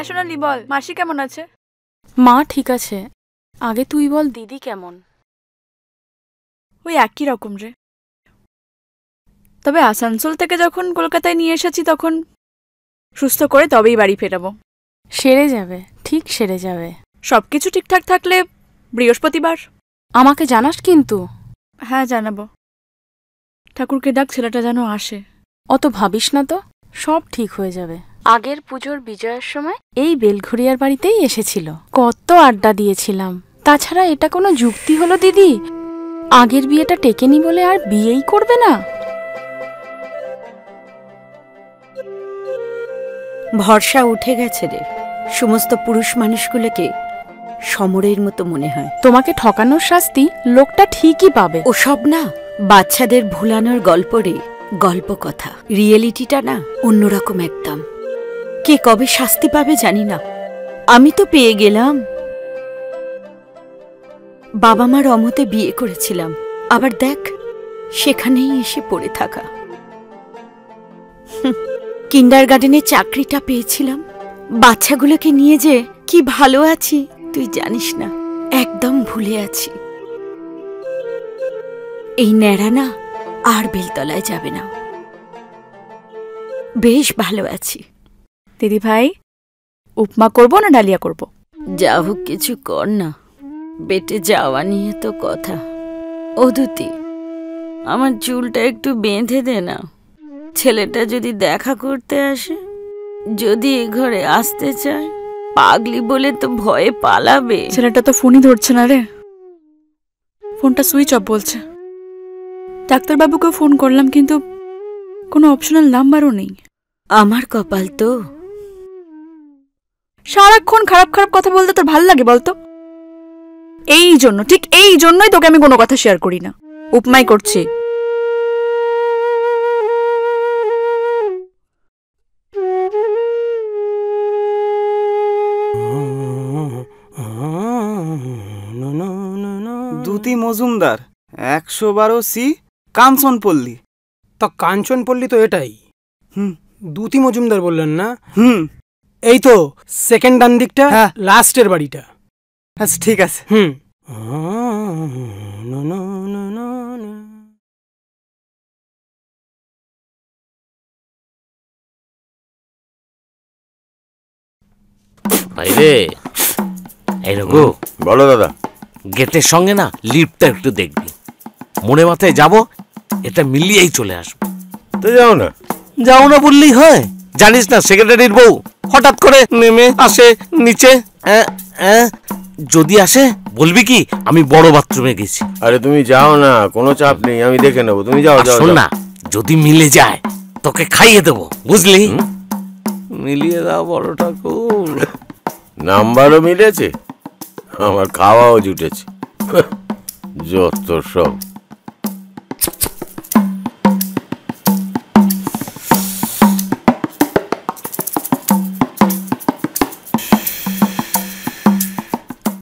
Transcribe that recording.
হ্যাঁ সোনালি বল, মাসি কেমন আছে? মা ঠিক আছে, আগে তুই বল দিদি কেমন? ওই একই রকম রে। তবে আসানসোল থেকে যখন কলকাতায় নিয়ে এসেছি তখন সুস্থ করে তবেই বাড়ি ফেরাবো। সেরে যাবে, ঠিক সেরে যাবে। সবকিছু ঠিকঠাক থাকলে বৃহস্পতিবার আমাকে জানাস কিন্তু। হ্যাঁ জানাবো। ঠাকুরকে ডাক ছেলেটা যেন আসে। অত ভাবিস না তো, সব ঠিক হয়ে যাবে। আগের পুজোর বিজয়ের সময় এই বেলঘরিয়ার বাড়িতেই এসেছিল, কত আড্ডা দিয়েছিলাম। তাছাড়া এটা কোনো যুক্তি হলো দিদি? আগের বিয়েটা টেকেনি বলে আর বিয়েই করবে না? ভরসা উঠে গেছে রে। সমস্ত পুরুষ মানুষগুলোকে সমরের মতো মনে হয়। তোমাকে ঠকানোর শাস্তি লোকটা ঠিকই পাবে। ওসব না, বাচ্চাদের ভুলানোর গল্প রে, গল্প কথা। রিয়েলিটিটা না অন্যরকম একদম। কে কবে শাস্তি পাবে জানি না। আমি তো পেয়ে গেলাম। বাবা মার অমতে বিয়ে করেছিলাম, আবার দেখ সেখানেই এসে পড়ে থাকা। কিন্ডারগার্ডেনে চাকরিটা পেয়েছিলাম, বাচ্চাগুলোকে নিয়ে যে কি ভালো আছি তুই জানিস না। একদম ভুলে আছি। এই ন্যাড়া না আর বেলতলায় যাবে না। বেশ ভালো আছি। দিদি ভাই, উপমা করবো না ডালিয়া করব? যা হোক কিছু কর না, বেটে যাওয়া নিয়ে তো কথা। ও দুতি, আমার চুলটা একটু বেঁধে দে না। ছেলেটা যদি দেখা করতে আসে, যদি এ ঘরে আসতে চায়, পাগলি বলে তো ভয়ে পালাবে। ছেলেটা তো ফোনই ধরছে না রে, ফোনটা সুইচ অফ বলছে। ডাক্তারবাবুকে ফোন করলাম কিন্তু কোনো অপশনাল নাম্বারও নেই। আমার কপাল তো। সারাক্ষণ খারাপ খারাপ কথা বলতে তোর ভাল লাগে বলতো? এই জন্য, ঠিক এই জন্যই তোকে আমি কোনো কথা শেয়ার করি না। উপমাই করছি। দুতি মজুমদার 112C কাঞ্চনপল্লী। তা কাঞ্চনপল্লী তো এটাই। দুতি মজুমদার বললেন না? এই তো সেকেন্ড ডান দিকটা, লাস্টের বাড়িটা। আচ্ছা ঠিক আছে। ভাইরে, এই রঘু বলো দাদা। গেটের সঙ্গে না লিফটটা একটু দেখবি। মনে মাথায় যাব, এটা মিলিয়েই চলে আসবো। তো যাও না। যাও না বললেই হয়? জানিস না সেক্রেটারির বউ হঠাৎ করে নেমে আসে নিচে। যদি আসে বলবি কি আমি বড় বাথরুমে গেছি। আরে তুমি যাও না, কোনো চাপ নেই, আমি দেখে নেবো। তুমি যাও যাও। শোন না, যদি মিলে যায় তোকে খাইয়ে দেবো, বুঝলি? মিলিয়ে দাও বড় ঠাকুর। নাম্বারও মিলেছে, আমার খাওয়াও জুটেছে। যত সব।